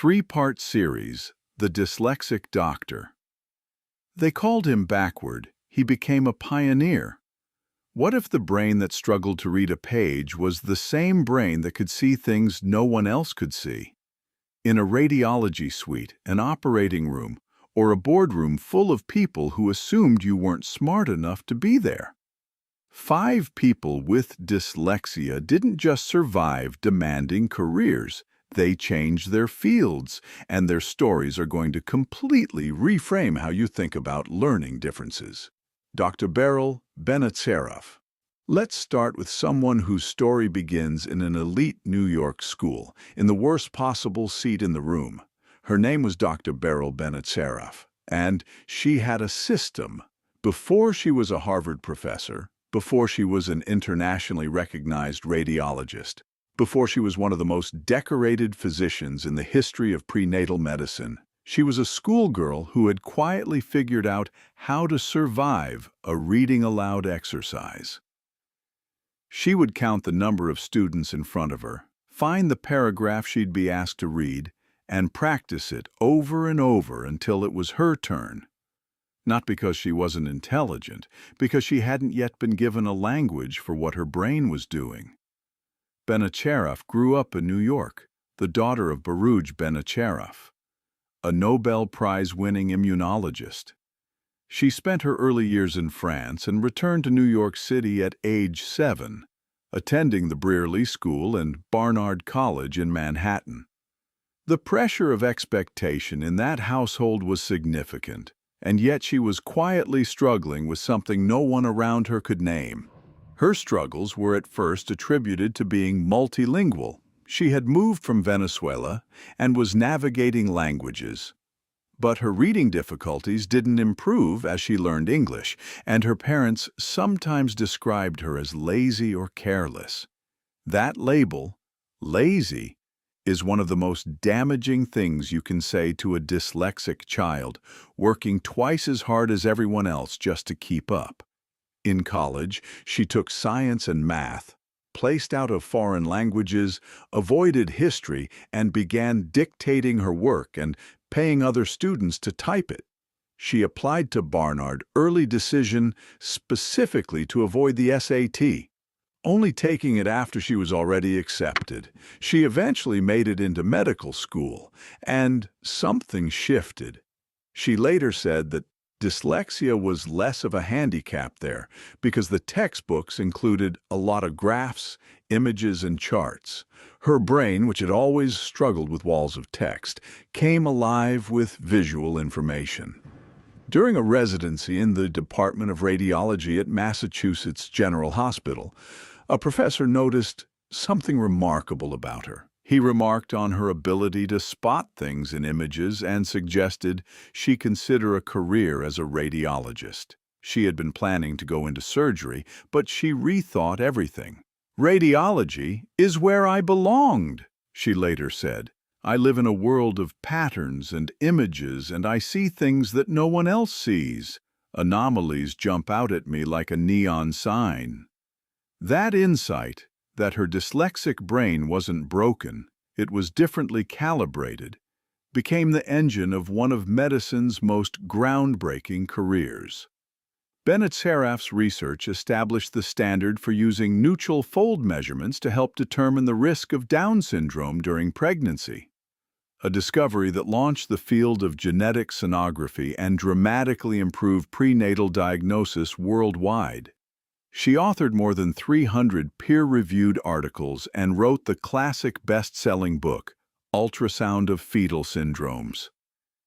three-part series, The Dyslexic Doctor. They called him backward. He became a pioneer. What if the brain that struggled to read a page was the same brain that could see things no one else could see? In a radiology suite, an operating room, or a boardroom full of people who assumed you weren't smart enough to be there. 5 people with dyslexia didn't just survive demanding careers. They changed their fields, and their stories are going to completely reframe how you think about learning differences. Dr. Beryl Benacerraf. Let's start with someone whose story begins in an elite New York school, in the worst possible seat in the room. Her name was Dr. Beryl Benacerraf, and she had a system. Before she was a Harvard professor, before she was an internationally recognized radiologist, before she was one of the most decorated physicians in the history of prenatal medicine, she was a schoolgirl who had quietly figured out how to survive a reading aloud exercise. She would count the number of students in front of her, find the paragraph she'd be asked to read, and practice it over and over until it was her turn. Not because she wasn't intelligent, because she hadn't yet been given a language for what her brain was doing. Benacerraf grew up in New York, the daughter of Beryl Benacerraf, a Nobel Prize-winning immunologist. She spent her early years in France and returned to New York City at age 7, attending the Bushby School and Barnard College in Manhattan. The pressure of expectation in that household was significant, and yet she was quietly struggling with something no one around her could name. Her struggles were at first attributed to being multilingual. She had moved from Venezuela and was navigating languages. But her reading difficulties didn't improve as she learned English, and her parents sometimes described her as lazy or careless. That label, lazy, is one of the most damaging things you can say to a dyslexic child, working twice as hard as everyone else just to keep up. In college, she took science and math, placed out of foreign languages, avoided history, and began dictating her work and paying other students to type it. She applied to Barnard Early Decision specifically to avoid the SAT, only taking it after she was already accepted. She eventually made it into medical school, and something shifted. She later said that dyslexia was less of a handicap there because the textbooks included a lot of graphs, images, and charts. Her brain, which had always struggled with walls of text, came alive with visual information. During a residency in the Department of Radiology at Massachusetts General Hospital, a professor noticed something remarkable about her. He remarked on her ability to spot things in images and suggested she consider a career as a radiologist. She had been planning to go into surgery, but she rethought everything. "Radiology is where I belonged," she later said. "I live in a world of patterns and images, and I see things that no one else sees. Anomalies jump out at me like a neon sign." That insight, that her dyslexic brain wasn't broken, it was differently calibrated, became the engine of one of medicine's most groundbreaking careers. Benacerraf's research established the standard for using neutral fold measurements to help determine the risk of Down syndrome during pregnancy, a discovery that launched the field of genetic sonography and dramatically improved prenatal diagnosis worldwide. She authored more than 300 peer-reviewed articles and wrote the classic best-selling book, Ultrasound of Fetal Syndromes.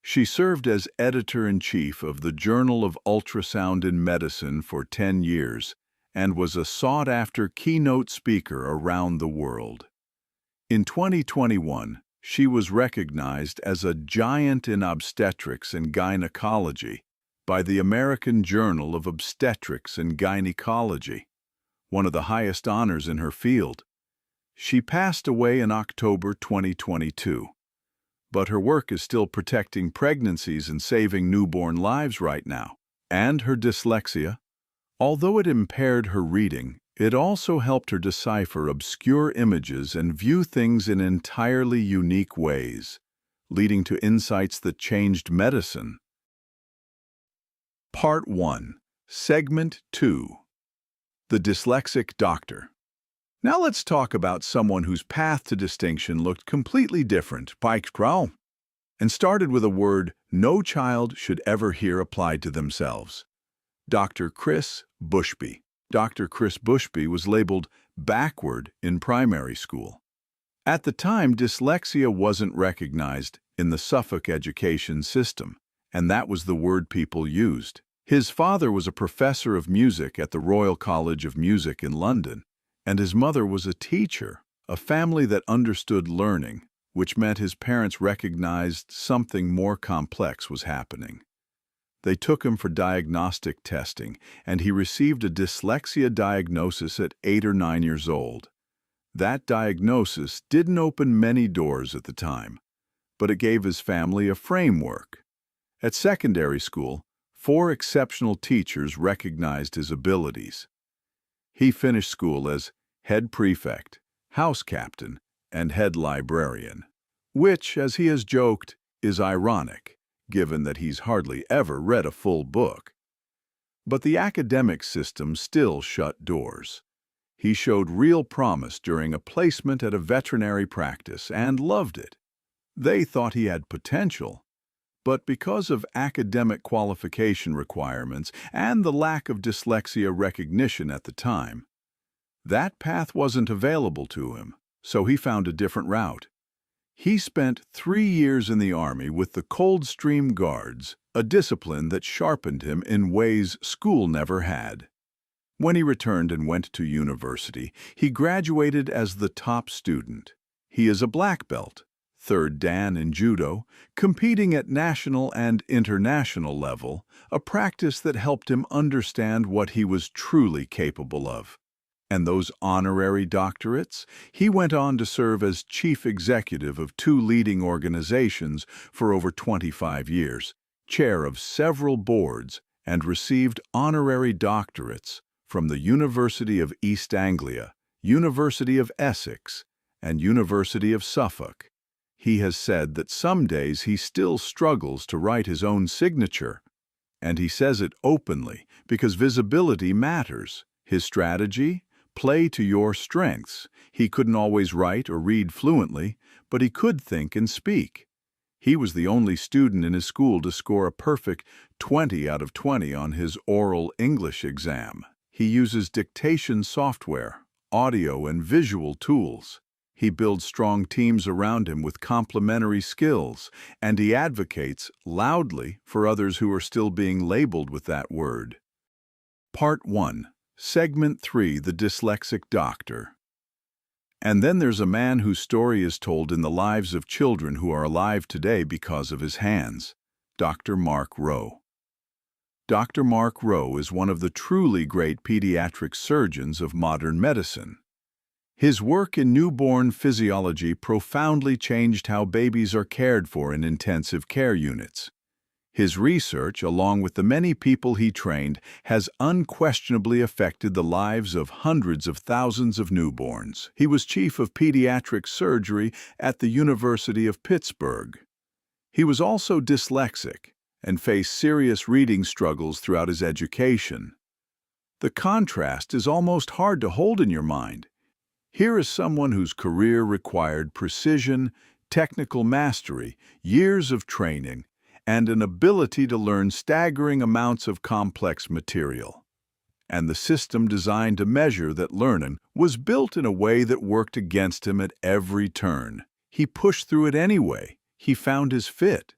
She served as editor-in-chief of the Journal of Ultrasound in Medicine for 10 years and was a sought-after keynote speaker around the world. In 2021, she was recognized as a giant in obstetrics and gynecology by the American Journal of Obstetrics and Gynecology, one of the highest honors in her field. She passed away in October 2022, but her work is still protecting pregnancies and saving newborn lives right now. And her dyslexia, although it impaired her reading, it also helped her decipher obscure images and view things in entirely unique ways. leading to insights that changed medicine. Part 1, Segment 2, The Dyslexic Doctor. Now let's talk about someone whose path to distinction looked completely different, Marc Rowe, and started with a word no child should ever hear applied to themselves. Dr. Chris Bushby. Dr. Chris Bushby was labeled backward in primary school. At the time, dyslexia wasn't recognized in the Suffolk education system, and that was the word people used. His father was a professor of music at the Royal College of Music in London, and his mother was a teacher, a family that understood learning, which meant his parents recognized something more complex was happening. They took him for diagnostic testing, and he received a dyslexia diagnosis at 8 or 9 years old. That diagnosis didn't open many doors at the time, but it gave his family a framework. At secondary school, 4 exceptional teachers recognized his abilities. He finished school as head prefect, house captain, and head librarian, which, as he has joked, is ironic, given that he's hardly ever read a full book. But the academic system still shut doors. He showed real promise during a placement at a veterinary practice and loved it. They thought he had potential, but because of academic qualification requirements and the lack of dyslexia recognition at the time, that path wasn't available to him, so he found a different route. He spent 3 years in the Army with the Coldstream Guards, a discipline that sharpened him in ways school never had. When he returned and went to university, he graduated as the top student. He is a black belt, 3rd Dan in judo, competing at national and international level, a practice that helped him understand what he was truly capable of. And those honorary doctorates? He went on to serve as chief executive of 2 leading organizations for over 25 years, chair of several boards, and received honorary doctorates from the University of East Anglia, University of Essex, and University of Suffolk. He has said that some days he still struggles to write his own signature, and he says it openly because visibility matters. His strategy? Play to your strengths. He couldn't always write or read fluently, but he could think and speak. He was the only student in his school to score a perfect 20 out of 20 on his oral English exam. He uses dictation software, audio and visual tools. He builds strong teams around him with complementary skills, and he advocates loudly for others who are still being labeled with that word. Part 1, Segment 3, The Dyslexic Doctor. And then there's a man whose story is told in the lives of children who are alive today because of his hands, Dr. Marc Rowe. Dr. Marc Rowe is one of the truly great pediatric surgeons of modern medicine. His work in newborn physiology profoundly changed how babies are cared for in intensive care units. His research, along with the many people he trained, has unquestionably affected the lives of hundreds of thousands of newborns. He was chief of pediatric surgery at the University of Pittsburgh. He was also dyslexic and faced serious reading struggles throughout his education. The contrast is almost hard to hold in your mind. Here is someone whose career required precision, technical mastery, years of training, and an ability to learn staggering amounts of complex material. And the system designed to measure that learning was built in a way that worked against him at every turn. He pushed through it anyway. He found his fit.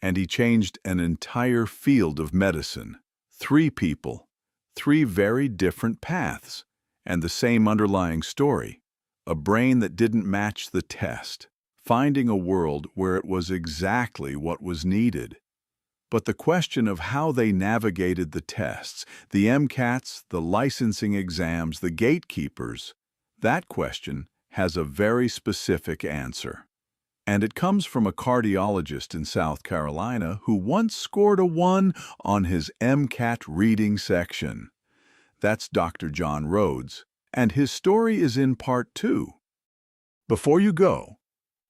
And he changed an entire field of medicine. 3 people, 3 very different paths, and the same underlying story. A brain that didn't match the test, finding a world where it was exactly what was needed. But the question of how they navigated the tests, the MCATs, the licensing exams, the gatekeepers, that question has a very specific answer. And it comes from a cardiologist in South Carolina who once scored a 1 on his MCAT reading section. That's Dr. John Rhodes, and his story is in Part 2. Before you go,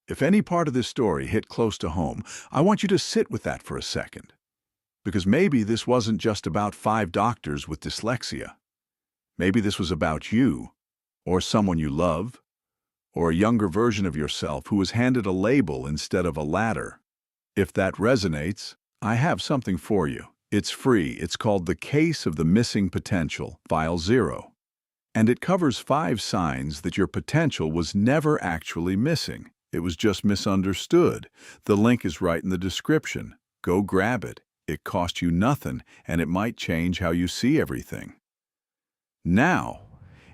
If any part of this story hit close to home, I want you to sit with that for a second. Because maybe this wasn't just about 5 doctors with dyslexia. Maybe this was about you, or someone you love, or a younger version of yourself who was handed a label instead of a ladder. If that resonates, I have something for you. It's free. It's called The Case of the Missing Potential, File 0. And it covers 5 signs that your potential was never actually missing. It was just misunderstood. The link is right in the description. Go grab it. It cost you nothing, and it might change how you see everything. Now,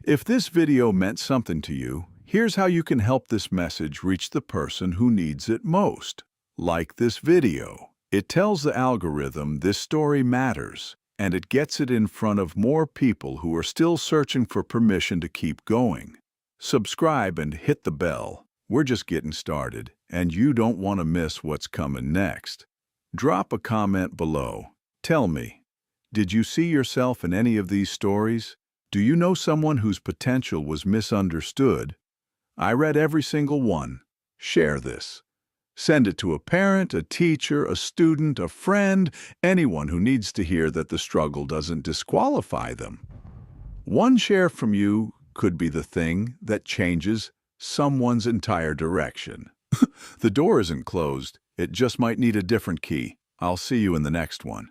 if this video meant something to you, here's how you can help this message reach the person who needs it most. Like this video. It tells the algorithm this story matters, and it gets it in front of more people who are still searching for permission to keep going. Subscribe and hit the bell. We're just getting started, and you don't want to miss what's coming next. Drop a comment below. Tell me, did you see yourself in any of these stories? Do you know someone whose potential was misunderstood? I read every single one. Share this. Send it to a parent, a teacher, a student, a friend, anyone who needs to hear that the struggle doesn't disqualify them. One share from you could be the thing that changes someone's entire direction. The door isn't closed. It just might need a different key. I'll see you in the next one.